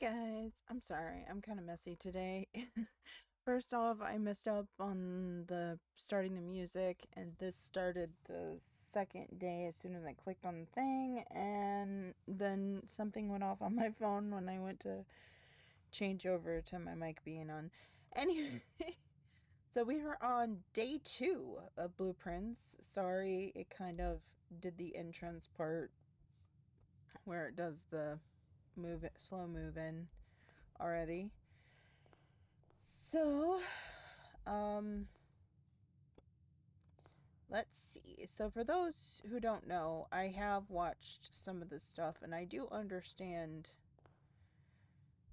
Hi guys, I'm sorry, I'm kind of messy today. First off, I messed up on the starting the music, and this started the second day as soon as I clicked on the thing, and then something went off on my phone when I went to change over to my mic being on. Anyway, so we are on day 2 of Blueprints. Sorry, it kind of did the entrance part where it does the slow move in already. So, let's see. So for those who don't know, I have watched some of this stuff and I do understand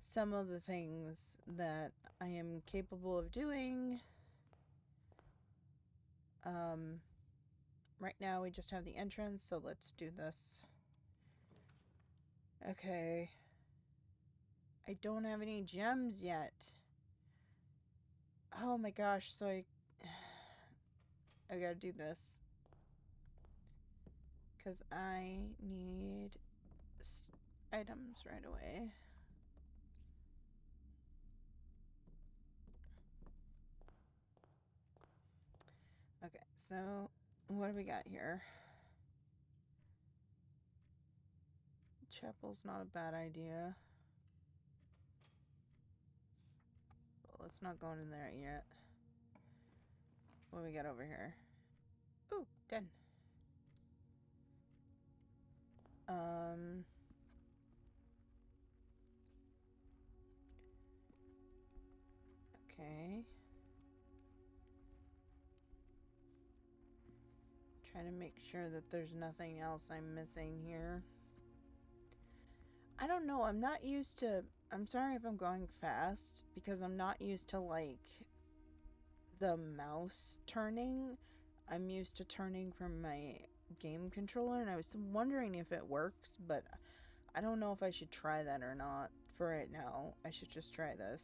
some of the things that I am capable of doing. Right now we just have the entrance, so let's do this. Okay. I don't have any gems yet. Oh my gosh, so I gotta do this. Because I need items right away. Okay, so what do we got here? Chapel's not a bad idea. But let's not go in there yet. What do we got over here? Ooh, done. Okay. Trying to make sure that there's nothing else I'm missing here. I don't know, I'm not used to... I'm sorry if I'm going fast, because I'm not used to, like, the mouse turning. I'm used to turning from my game controller, and I was wondering if it works, but I don't know if I should try that or not for right now. I should just try this.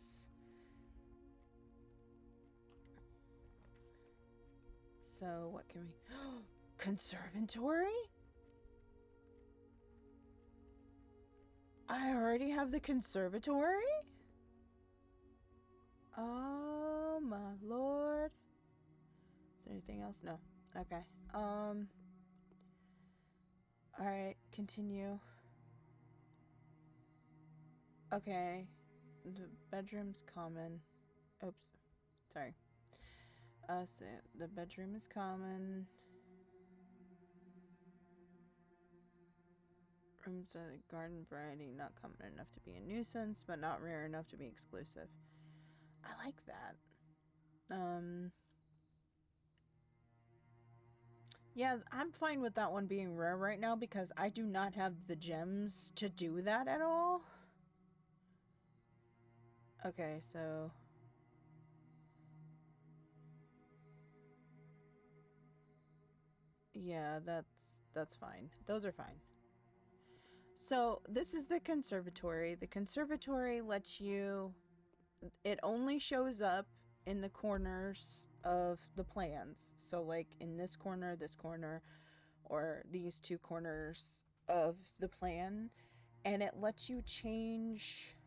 So, what can we... Conservatory? I already have the conservatory? Oh my lord. Is there anything else? No. Okay. Alright, continue. Okay. The bedroom's common. Oops. Sorry. So the bedroom is common. Rooms are the garden variety, not common enough to be a nuisance, but not rare enough to be exclusive. I like that. Yeah, I'm fine with that one being rare right now because I do not have the gems to do that at all. Okay, so... yeah, that's fine. Those are fine. So, this is the conservatory. The conservatory lets you... it only shows up in the corners of the plans. So, like, in this corner, or these two corners of the plan. And it lets you change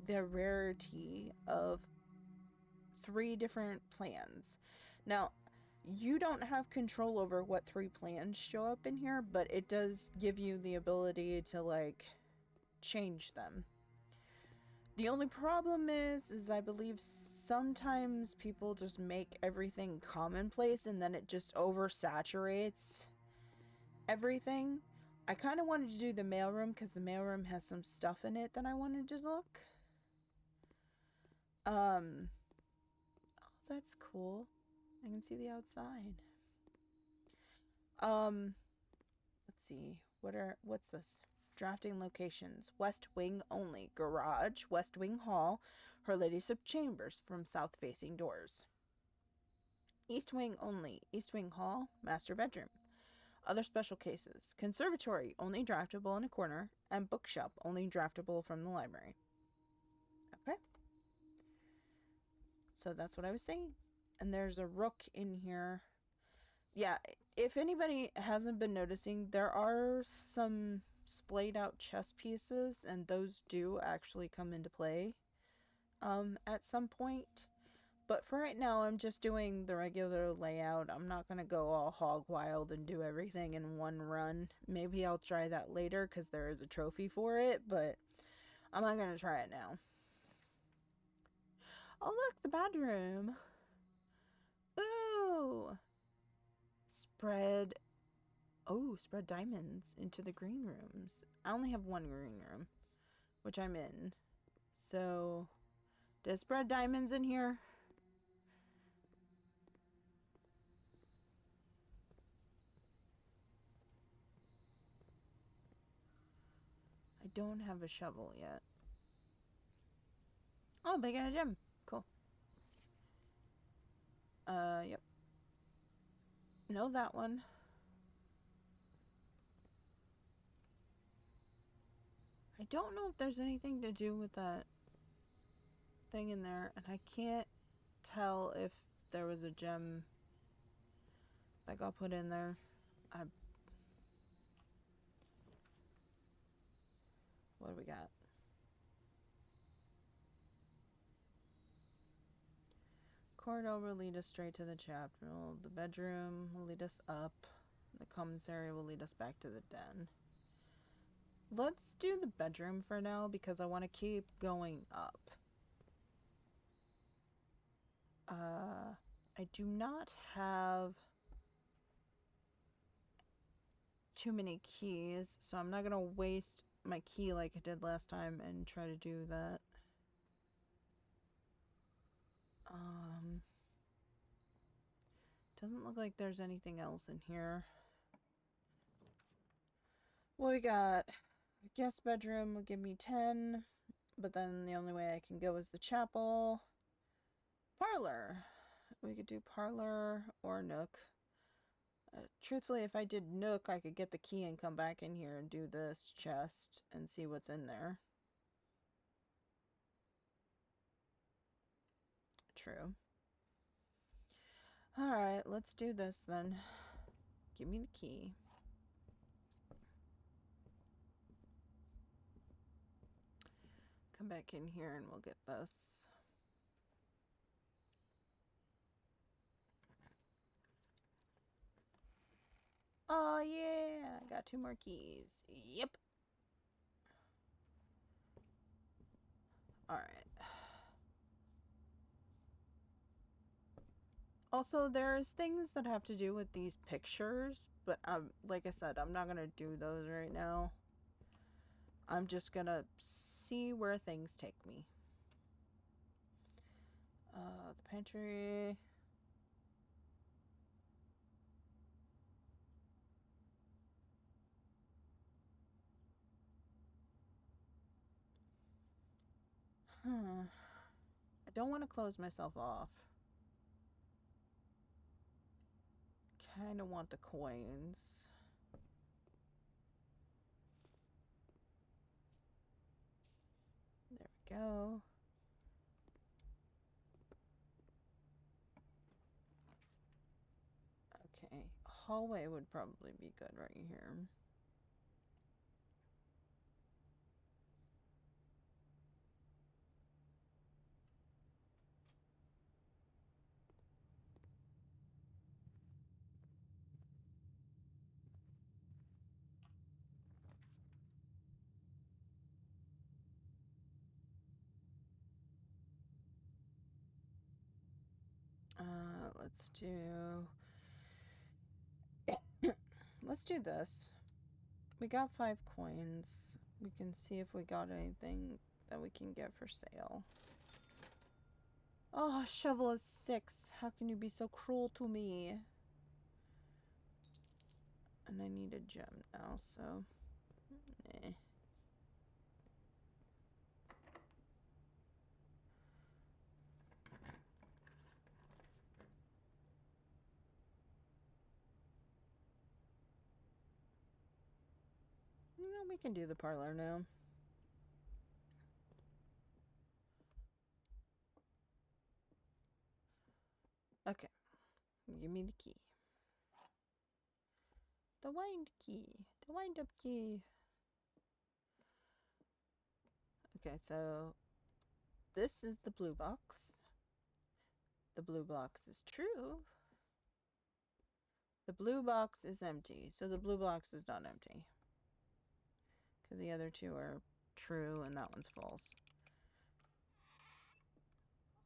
the rarity of 3 different plans. Now, you don't have control over what 3 plans show up in here, but it does give you the ability to, like, change them. The only problem is I believe sometimes people just make everything commonplace and then it just oversaturates everything. I kind of wanted to do the mailroom because the mailroom has some stuff in it that I wanted to look. Oh, that's cool. I can see the outside. Let's see. What's this? Drafting locations. West wing only. Garage, west wing hall, her ladyship chambers from south facing doors. East wing only. East wing hall, master bedroom. Other special cases. Conservatory, only draftable in a corner, and bookshop, only draftable from the library. Okay. So that's what I was saying. And there's a rook in here. Yeah, if anybody hasn't been noticing, there are some splayed out chess pieces, and those do actually come into play at some point. But for right now, I'm just doing the regular layout. I'm not going to go all hog wild and do everything in one run. Maybe I'll try that later because there is a trophy for it, but I'm not going to try it now. Oh, look, the bedroom. Ooh. Spread diamonds into the green rooms. I only have one green room, which I'm in. So, does spread diamonds in here? I don't have a shovel yet. Oh, big and a gem. Cool. Yep. No, that one. I don't know if there's anything to do with that thing in there, and I can't tell if there was a gem that got put in there. What do we got? Corridor will lead us straight to the chapel. The bedroom will lead us up. The commissary will lead us back to the den. Let's do the bedroom for now because I want to keep going up. I do not have too many keys, so I'm not going to waste my key like I did last time and try to do that. Doesn't look like there's anything else in here. What we got? Guest bedroom will give me 10, but then the only way I can go is the chapel. Parlor. We could do parlor or nook. Truthfully, if I did nook, I could get the key and come back in here and do this chest and see what's in there. True. Alright, let's do this then. Give me the key. Come back in here and we'll get this. Oh yeah, I got 2 more keys. Yep. Alright. Also, there's things that have to do with these pictures, but like I said, I'm not gonna do those right now. I'm just gonna see where things take me. The pantry. I don't want to close myself off. Kind of want the coins. There we go. Okay, hallway would probably be good right here. Let's do... Let's do this. We got 5 coins. We can see if we got anything that we can get for sale. Oh, shovel is 6. How can you be so cruel to me? And I need a gem now, so... Eh. No, we can do the parlor now. Okay. Give me the key. The wind key. The wind-up key. Okay, so this is the blue box. The blue box is true. The blue box is empty, so the blue box is not empty. Because the other two are true and that one's false.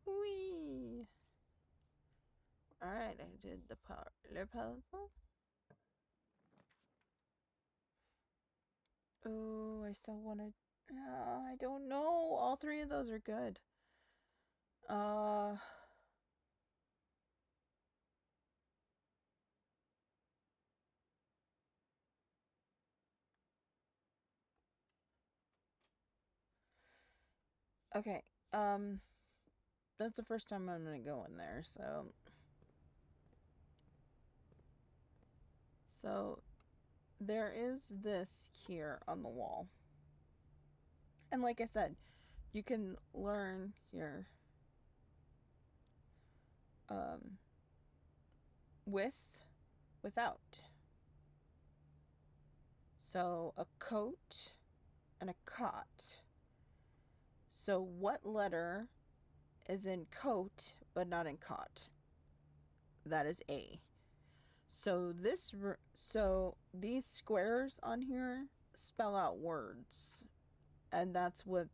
Whee! Alright, I did the parlor puzzle. Oh, I still want to... I don't know. All three of those are good. Okay, that's the first time I'm gonna go in there, so... So, there is this here on the wall. And like I said, you can learn here, with, without. So, a coat and a cot. So, what letter is in coat but not in cot? That is A. So these squares on here spell out words, and that's what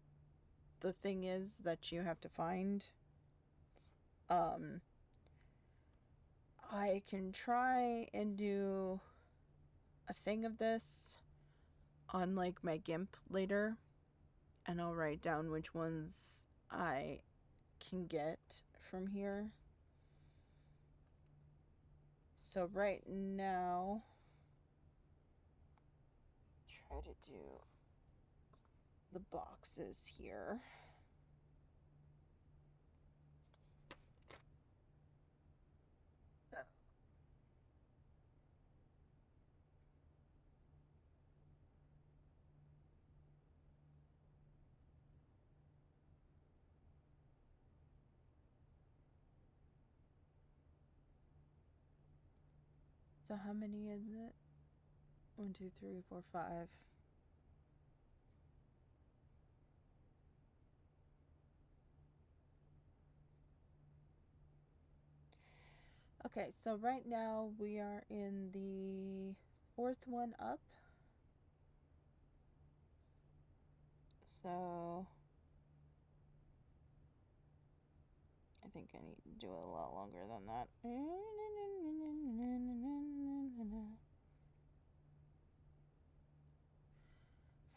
the thing is that you have to find. I can try and do a thing of this on like my GIMP later, and I'll write down which ones I can get from here. So right now, try to do the boxes here. So how many is it? 1, 2, 3, 4, 5. Okay, so right now we are in the 4th one up. So I think I need to do it a lot longer than that.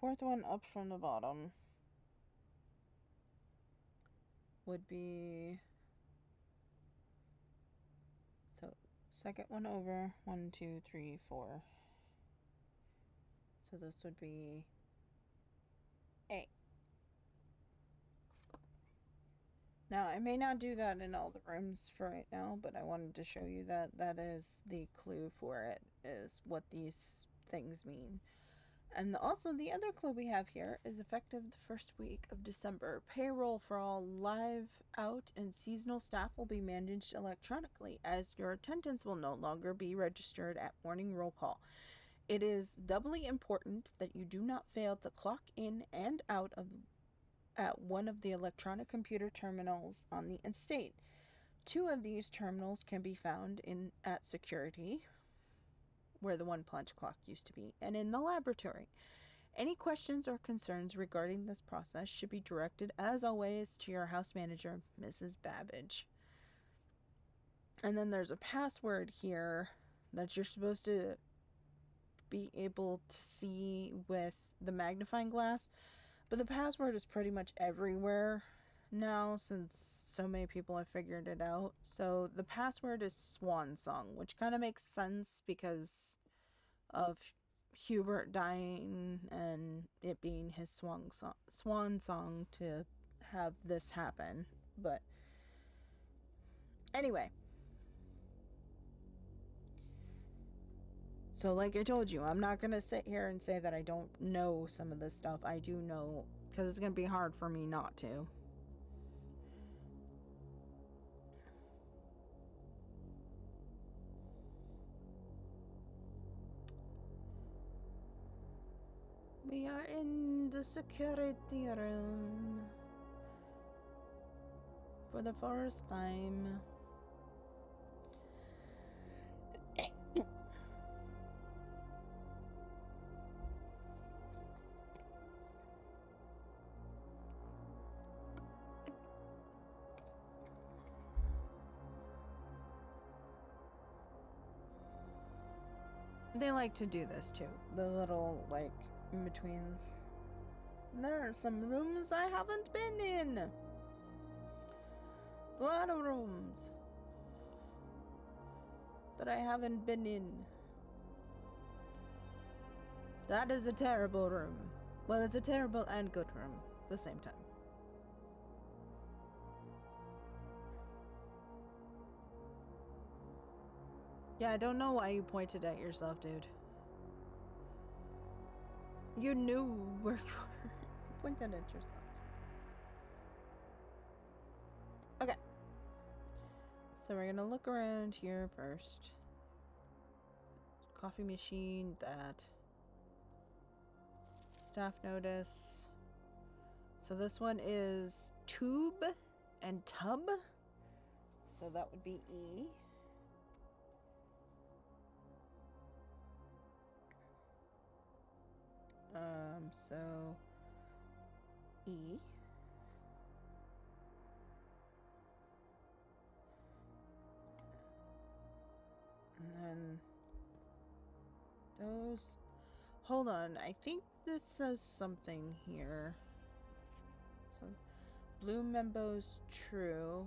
4th one up from the bottom would be, so 2nd one over, 1, 2, 3, 4. So this would be A. Now, I may not do that in all the rooms for right now, but I wanted to show you that that is the clue for it, is what these things mean. And also, the other clue we have here is effective the 1st week of December. Payroll for all live, out, and seasonal staff will be managed electronically, as your attendance will no longer be registered at morning roll call. It is doubly important that you do not fail to clock in and out of at one of the electronic computer terminals on the estate. 2 of these terminals can be found at security, where the one punch clock used to be, and in the laboratory. Any questions or concerns regarding this process should be directed, as always, to your house manager, Mrs. Babbage. And then there's a password here that you're supposed to be able to see with the magnifying glass. But the password is pretty much everywhere now, since so many people have figured it out. So the password is Swan Song, which kind of makes sense because of Hubert dying and it being his swan song to have this happen. But anyway. So like I told you, I'm not going to sit here and say that I don't know some of this stuff. I do know, because it's going to be hard for me not to. We are in the security room for the first time. They like to do this too. The little, like, in-betweens. There are some rooms I haven't been in. A lot of rooms that I haven't been in. That is a terrible room. Well, it's a terrible and good room at the same time. Yeah, I don't know why you pointed at yourself, dude. You knew where you were. You pointed at yourself. Okay. So we're gonna look around here first. Coffee machine, that. Staff notice. So this one is tube and tub. So that would be E. So E. And then those. Hold on, I think this says something here. So blue memos true,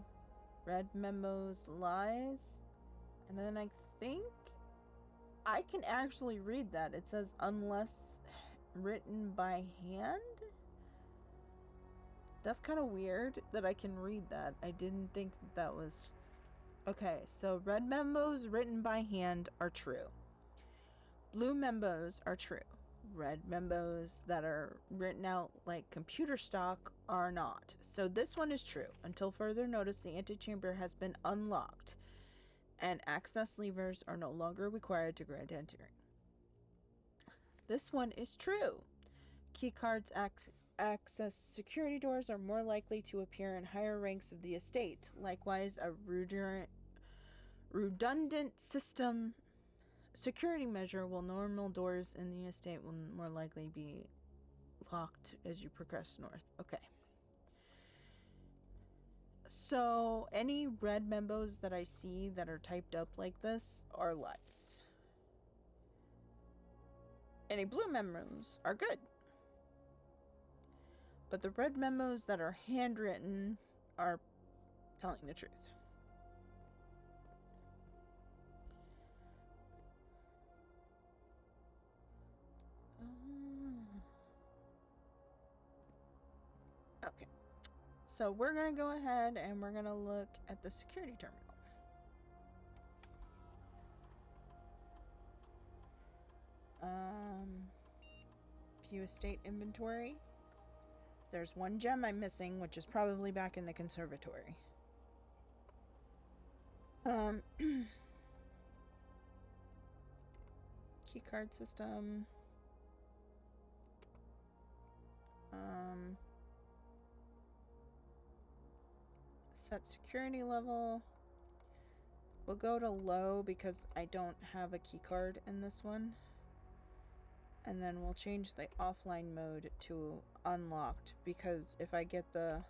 red memos lies, and then I think I can actually read that. It says unless written by hand. That's kind of weird that I can read that. I didn't think that was... Okay, so red memos written by hand are true. Blue memos are true. Red memos that are written out like computer stock are not. So this one is true. Until further notice, the antechamber has been unlocked and access levers are no longer required to grant entry. This one is true. Keycards access security doors are more likely to appear in higher ranks of the estate. Likewise, a redundant system security measure will normal doors in the estate will more likely be locked as you progress north. Okay. So any red memos that I see that are typed up like this are lies. Any blue memos are good. But the red memos that are handwritten are telling the truth. Okay. So we're going to go ahead and we're going to look at the security terminal. View estate inventory. There's one gem I'm missing, which is probably back in the conservatory. Keycard system. Set security level. We'll go to low because I don't have a keycard in this one. And then we'll change the offline mode to unlocked because if I get the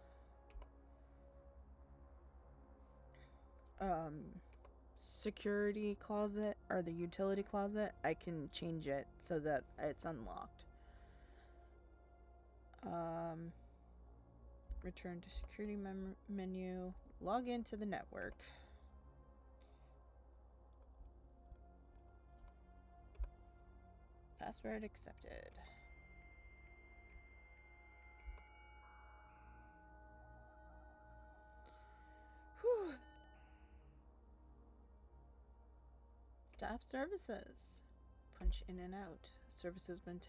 security closet or the utility closet, I can change it so that it's unlocked. Return to security menu, log into the network. Password accepted. Whew. Staff services. Punch in and out. Service has been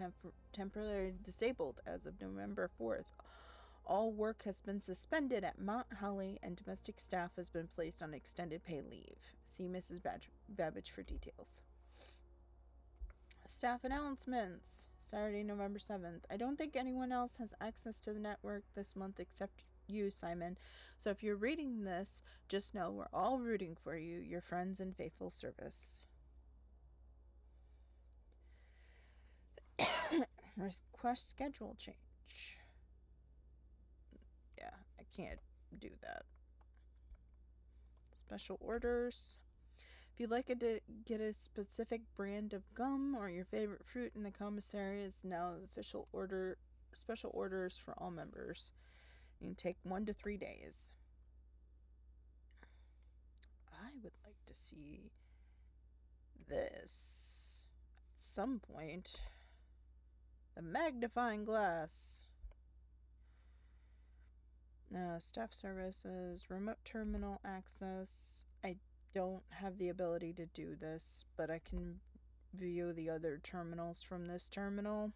temporarily disabled as of November 4th. All work has been suspended at Mount Holly and domestic staff has been placed on extended pay leave. See Mrs. Babbage for details. Staff announcements. Saturday, November 7th. I don't think anyone else has access to the network this month except you, Simon. So if you're reading this, just know we're all rooting for you, your friends in faithful service. Request schedule change. Yeah, I can't do that. Special orders. If you'd like to get a specific brand of gum or your favorite fruit in the commissary, is now official order. Special orders for all members. You can take 1 to 3 days. I would like to see this at some point. The magnifying glass. Staff services, remote terminal access. I don't have the ability to do this, but I can view the other terminals from this terminal.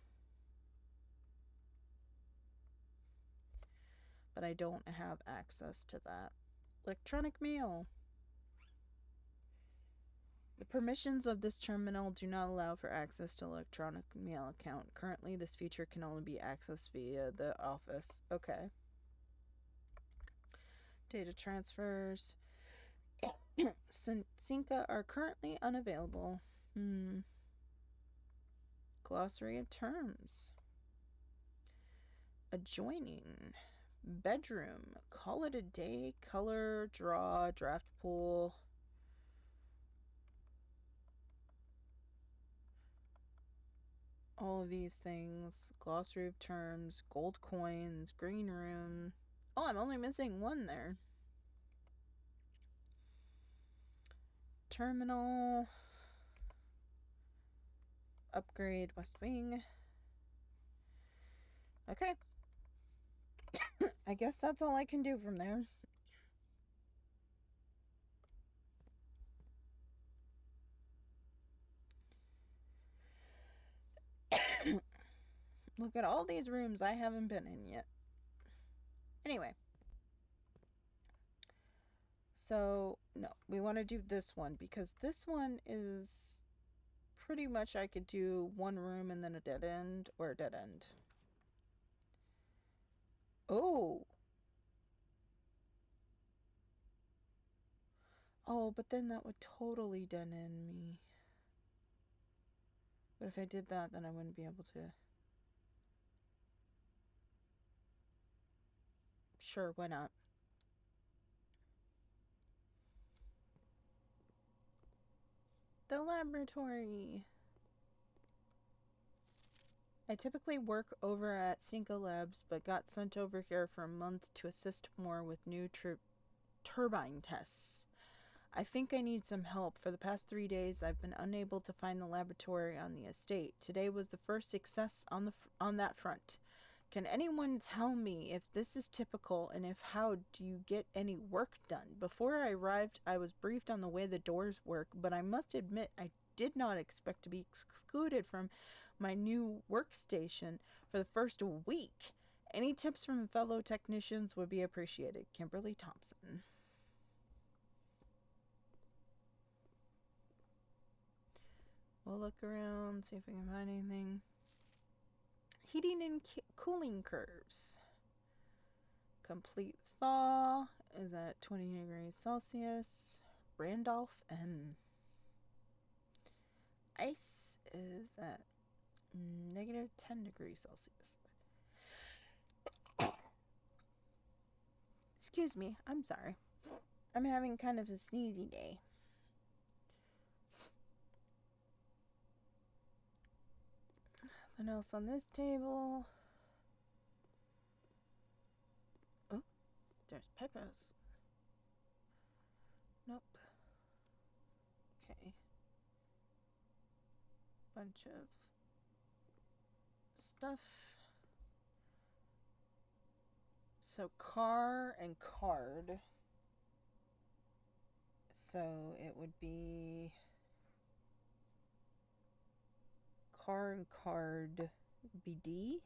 But I don't have access to that. Electronic mail. The permissions of this terminal do not allow for access to electronic mail account. Currently, this feature can only be accessed via the office. Okay. Data transfers. Synca are currently unavailable. Glossary of terms. Adjoining. Bedroom. Call it a day. Color. Draw. Draft pool. All of these things. Glossary of terms. Gold coins. Green room. Oh, I'm only missing one there. Terminal. Upgrade West Wing. Okay. I guess that's all I can do from there. Look at all these rooms I haven't been in yet. Anyway. So, no, we want to do this one because this one is pretty much I could do one room and then a dead end or a dead end. Oh. Oh, but then that would totally dead end me. But if I did that, then I wouldn't be able to. Sure, why not? The laboratory. I typically work over at Synca Labs, but got sent over here for a month to assist more with new turbine tests. I think I need some help. For the past 3 days, I've been unable to find the laboratory on the estate. Today was the first success on that front. Can anyone tell me if this is typical, and if how do you get any work done? Before I arrived, I was briefed on the way the doors work, but I must admit I did not expect to be excluded from my new workstation for the first week. Any tips from fellow technicians would be appreciated. Kimberly Thompson. We'll look around, see if we can find anything. Heating and cooling curves. Complete thaw is at 20 degrees Celsius. Randolph M. Ice is at negative 10 degrees Celsius. Excuse me, I'm sorry. I'm having kind of a sneezy day. Nothing else on this table. Oh, there's peppers. Nope. Okay. Bunch of stuff. So car and card. So it would be car and card BD.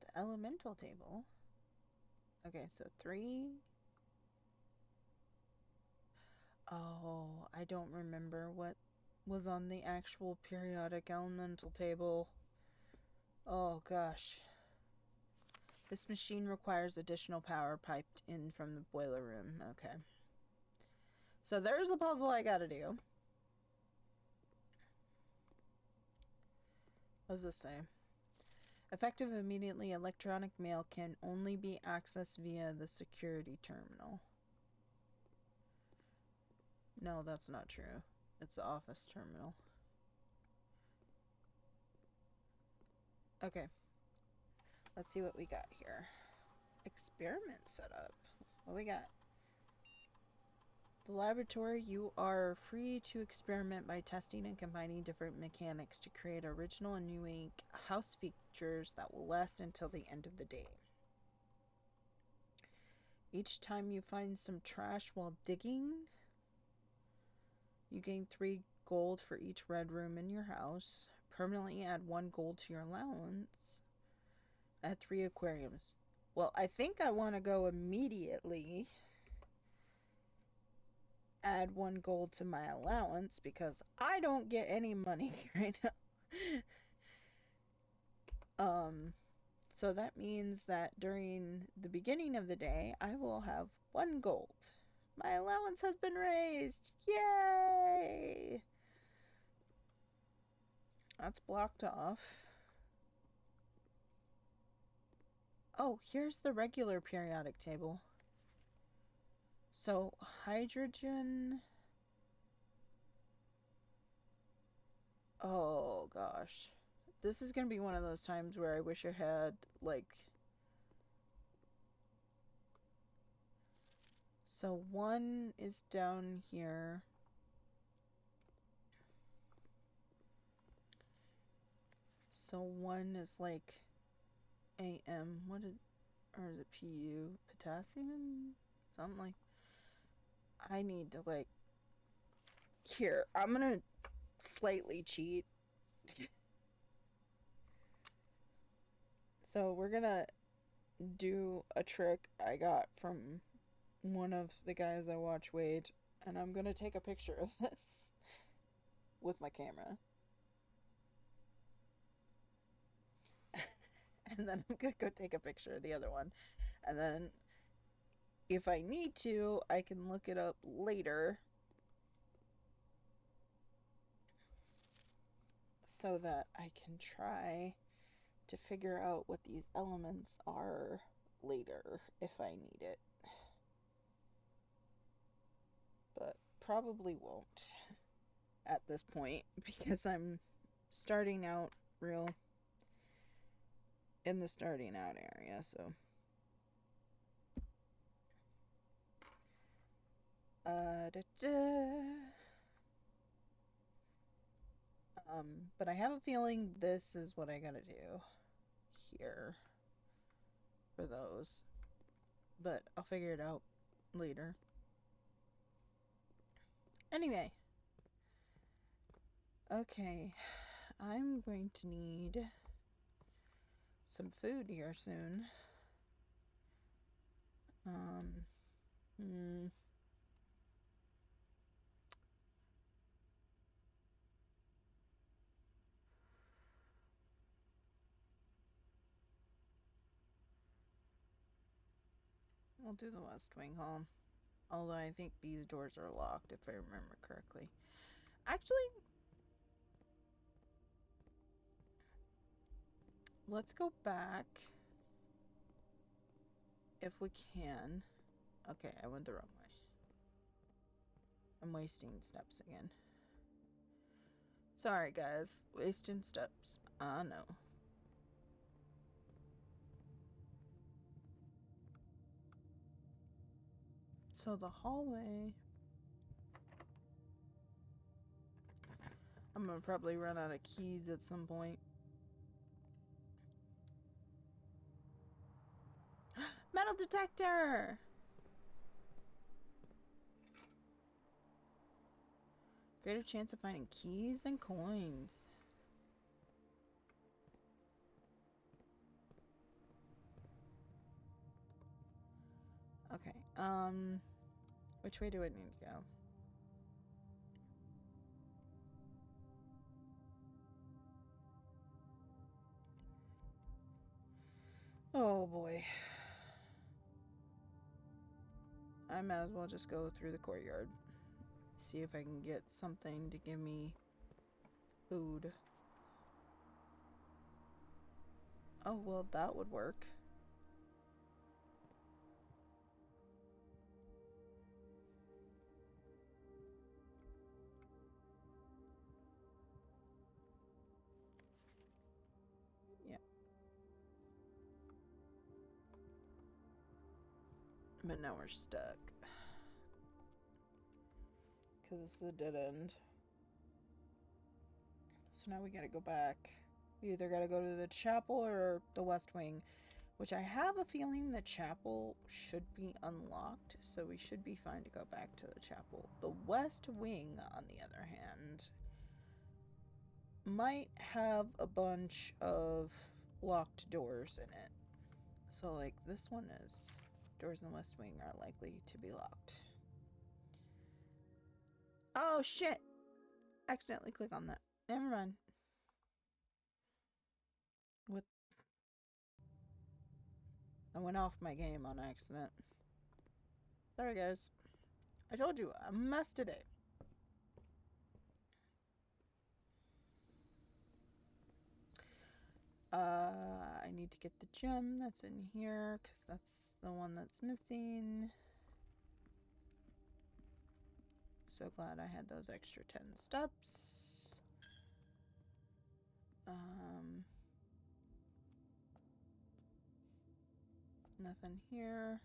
The elemental table. Okay, so 3. Oh, I don't remember what was on the actual periodic elemental table. Oh gosh. This machine requires additional power piped in from the boiler room. Okay. So there's a puzzle I gotta do. What does this say? Effective immediately, electronic mail can only be accessed via the security terminal. No, that's not true. It's the office terminal. Okay. Let's see what we got here. Experiment setup. What we got? The laboratory, you are free to experiment by testing and combining different mechanics to create original and unique house features that will last until the end of the day. Each time you find some trash while digging, you gain 3 gold for each red room in your house. Permanently add 1 gold to your allowance. Add 3 aquariums. Well, I think I want to go immediately add 1 gold to my allowance because I don't get any money right now. So that means that during the beginning of the day, I will have 1 gold. My allowance has been raised. Yay! That's blocked off. Oh, here's the regular periodic table. So, hydrogen... Oh, gosh. This is going to be one of those times where I wish I had, like... So, 1 is down here. So, 1 is, like, AM. What is... Or is it PU? Potassium? Something like... I need to, like... Here, I'm gonna slightly cheat. So we're gonna do a trick I got from one of the guys I watch, Wade, and I'm gonna take a picture of this with my camera. And then I'm gonna go take a picture of the other one. And then if I need to, I can look it up later so that I can try to figure out what these elements are later if I need it. But probably won't at this point because I'm starting out real in the starting out area, so but I have a feeling this is what I gotta do here for those, but I'll figure it out later. Anyway, okay, I'm going to need some food here soon. We'll do the West Wing home. Although I think these doors are locked, if I remember correctly. Actually, let's go back. If we can. Okay, I went the wrong way. I'm wasting steps again. Sorry, guys. Wasting steps. I know. So the hallway... I'm gonna probably run out of keys at some point. Metal detector! Greater chance of finding keys and coins. Which way do I need to go? Oh boy. I might as well just go through the courtyard. See if I can get something to give me food. Oh, well, that would work. Yeah. But now we're stuck. Because this is a dead end. So now we gotta go back. We either gotta go to the chapel or the West Wing, which I have a feeling the chapel should be unlocked, so we should be fine to go back to the chapel. The West Wing, on the other hand, might have a bunch of locked doors in it. So, like, this one is... Doors in the West Wing are likely to be locked. Oh, shit! Accidentally click on that. Never mind. What? I went off my game on accident. Sorry, guys. I told you, a mess today. I need to get the gem that's in here, because that's the one that's missing. So glad I had those extra 10 steps. Nothing here.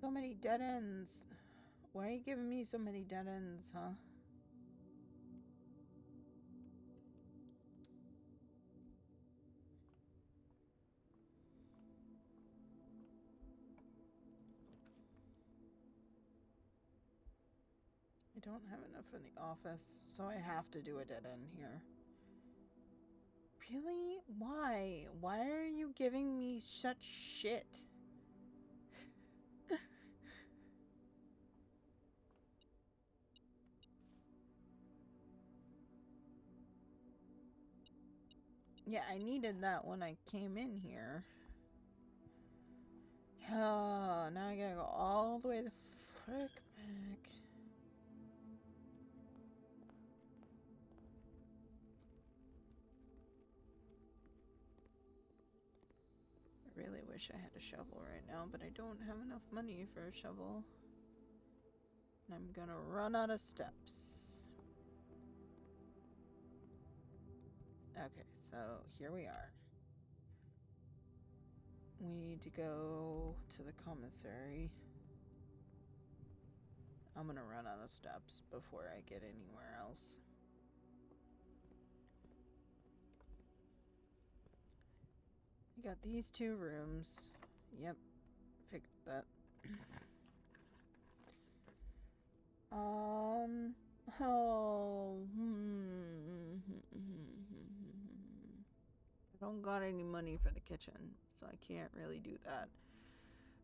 So many dead ends. Why are you giving me so many dead ends, huh? I don't have enough in the office, so I have to do a dead end here. Really? Why? Why are you giving me such shit? Yeah, I needed that when I came in here. Oh, now I gotta go all the way the frick back. I really wish I had a shovel right now, but I don't have enough money for a shovel. And I'm gonna run out of steps. Okay, so here we are. We need to go to the commissary. I'm gonna run out of steps before I get anywhere else. We got these 2 rooms. Yep, fixed that. I don't got any money for the kitchen, so I can't really do that.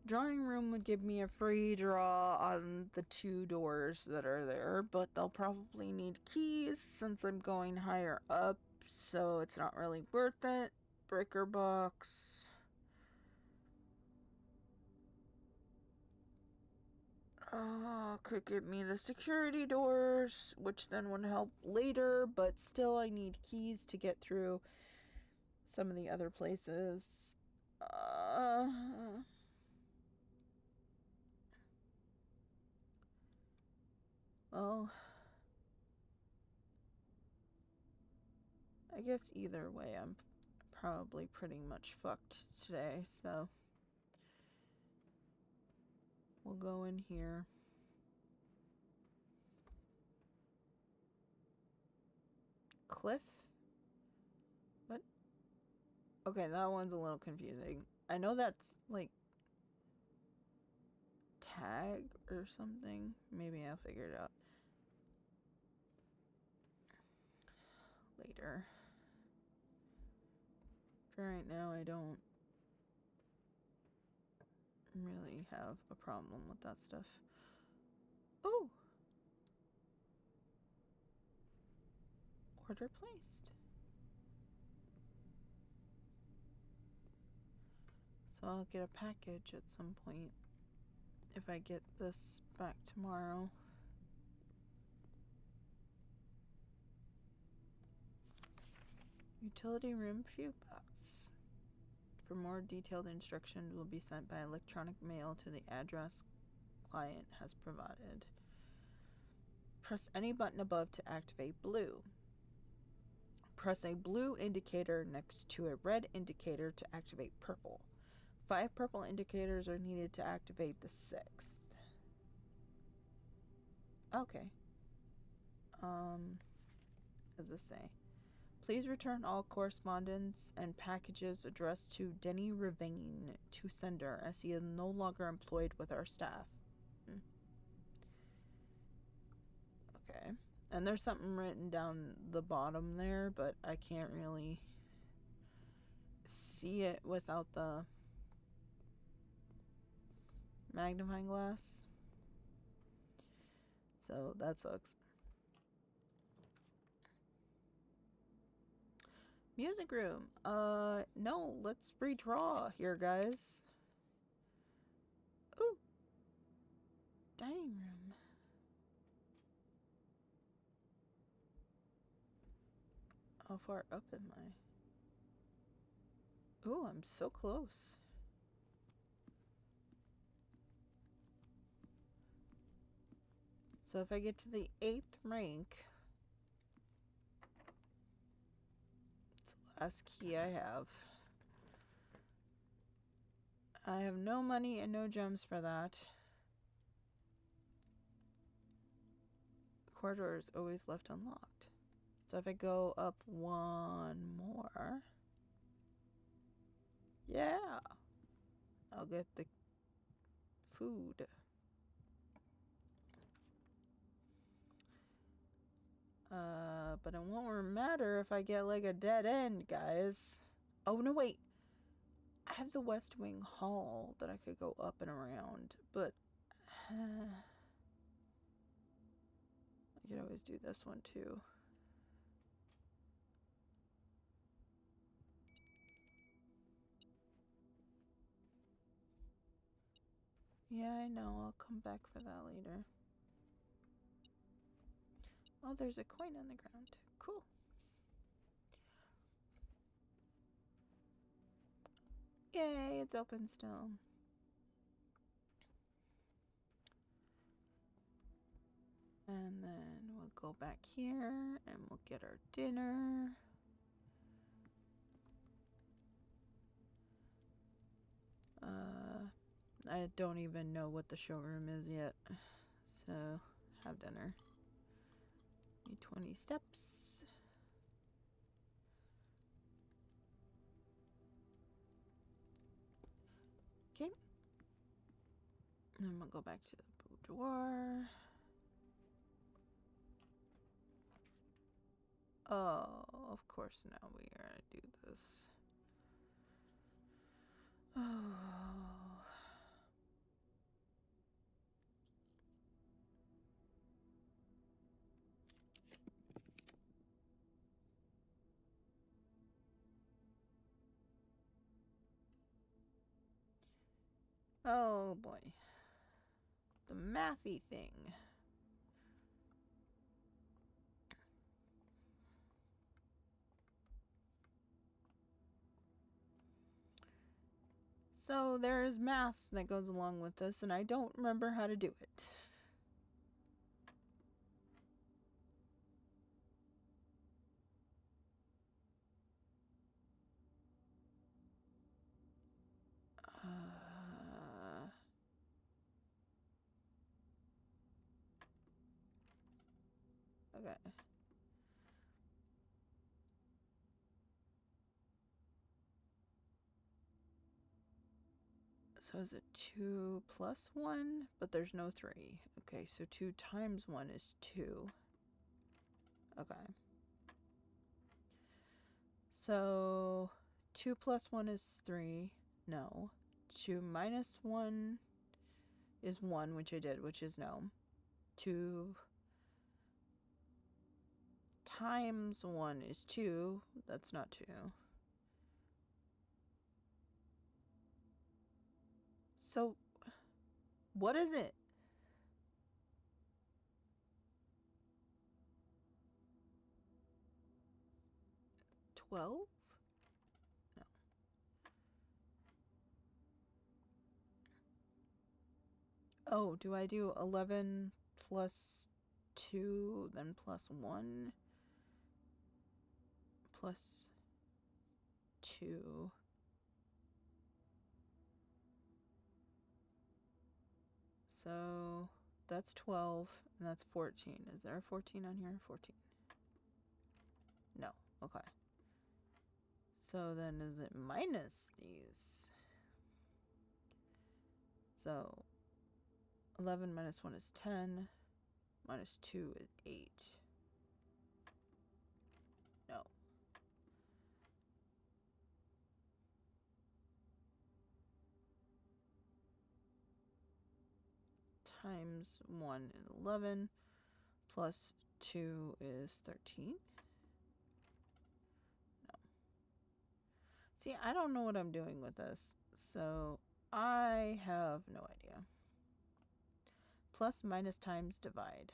Drawing room would give me a free draw on the 2 doors that are there, but they'll probably need keys since I'm going higher up, so it's not really worth it. Breaker box. Could give me the security doors, which then would help later, but still I need keys to get through some of the other places. Well, I guess either way I'm probably pretty much fucked today, so we'll go in here. Cliff? What? Okay, that one's a little confusing. I know that's like tag or something. Maybe I'll figure it out. later. For right now, I don't really have a problem with that stuff. Ooh! Order placed. So I'll get a package at some point if I get this back tomorrow. Utility room fuse box. For more detailed instructions will be sent by electronic mail to the address client has provided. Press any button above to activate blue. Press a blue indicator next to a red indicator to activate purple. 5 purple indicators are needed to activate the 6th. Okay. As I say, please return all correspondence and packages addressed to Denny Ravine to sender, as he is no longer employed with our staff. Okay. And there's something written down the bottom there, but I can't really see it without the magnifying glass. So that sucks. Music room. No, let's redraw here, guys. Ooh. Dining room. How far up am I? Ooh, I'm so close. So if I get to the 8th rank, it's the last key I have. I have no money and no gems for that. The corridor is always left unlocked. So if I go up one more, yeah, I'll get the food. But it won't matter if I get like a dead end, guys. Oh, no, wait. I have the West Wing Hall that I could go up and around, but I could always do this one too. Yeah, I know. I'll come back for that later. Oh, there's a coin on the ground. Cool. Yay, it's open still. And then we'll go back here and we'll get our dinner. I don't even know what the showroom is yet. So, have dinner. Need 20 steps. Okay. Then we'll go back to the boudoir. Oh, of course now we are gonna do this. Oh. Oh boy. The mathy thing. So there is math that goes along with this, and I don't remember how to do it. Okay. So is it 2 plus 1? But there's no 3. Okay, so 2 times 1 is 2. Okay. So 2 plus 1 is 3. No. 2 minus 1 is 1, which I did, which is no. 2 times 1 is 2. That's not 2. So, what is it? $12? No. Oh, do I do 11 plus 2, then plus 1? Plus 2. So that's 12, and that's 14. Is there a 14 on here? 14. No. Okay. So then is it minus these? So 11 minus 1 is 10. Minus 2 is 8. No. Times 1 is 11. Plus 2 is 13. No. See, I don't know what I'm doing with this. So I have no idea. Plus, minus, times, divide.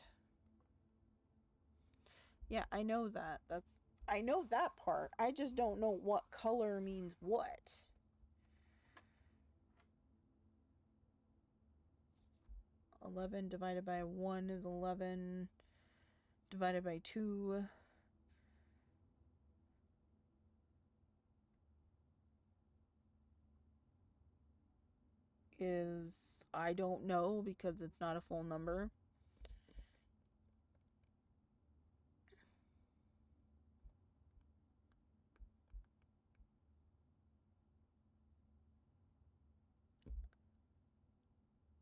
Yeah, I know that. I know that part. I just don't know what color means what. $11 divided by 1 is 11. Divided by 2 is, I don't know, because it's not a full number.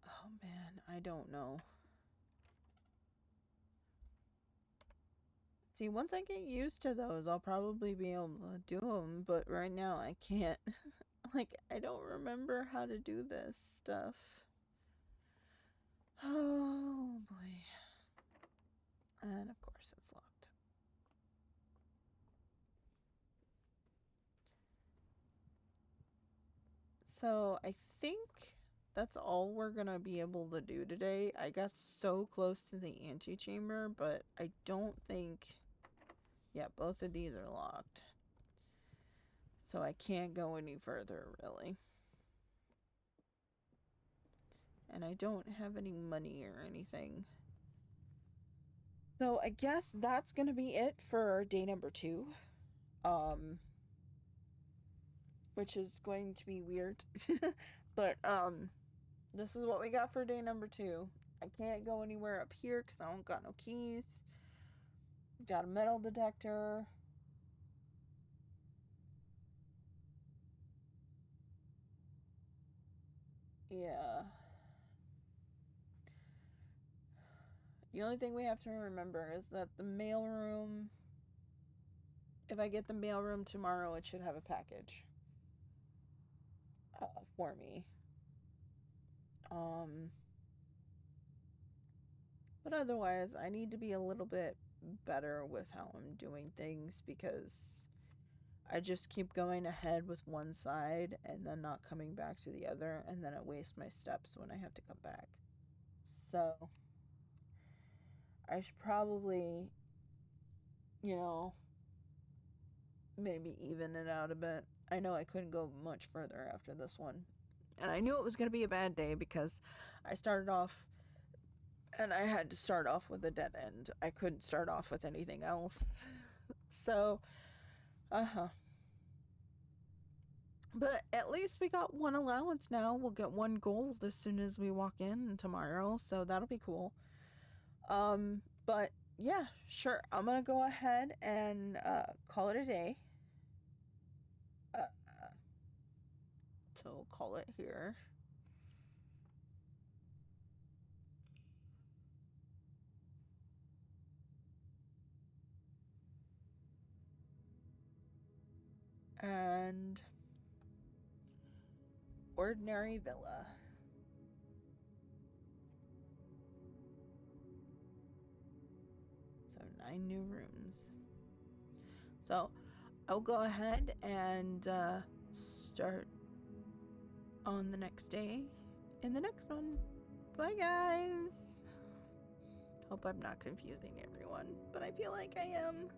Oh man, I don't know. See, once I get used to those, I'll probably be able to do them, but right now I can't. Like, I don't remember how to do this stuff. Oh boy. And of course it's locked. So I think that's all we're gonna be able to do today. I got so close to the antechamber, but I don't think... Yeah, both of these are locked. So I can't go any further, really. And I don't have any money or anything. So I guess that's gonna be it for day number 2. Which is going to be weird. But, this is what we got for day number 2. I can't go anywhere up here because I don't got no keys. Got a metal detector. Yeah. The only thing we have to remember is that the mailroom, if I get the mailroom tomorrow, it should have a package for me. But otherwise, I need to be a little bit better with how I'm doing things because I just keep going ahead with one side and then not coming back to the other, and then I waste my steps when I have to come back. So I should probably, maybe even it out a bit. I know I couldn't go much further after this one. And I knew it was going to be a bad day because I started off and I had to start off with a dead end. I couldn't start off with anything else. So, But at least we got one allowance now. We'll get one gold as soon as we walk in tomorrow, so that'll be cool. But yeah, sure. I'm gonna go ahead and call it a day. So we'll call it here. and ordinary villa. So 9 new rooms. So I'll go ahead and start on the next day in the next one. Bye, guys. Hope I'm not confusing everyone, but I feel like I am.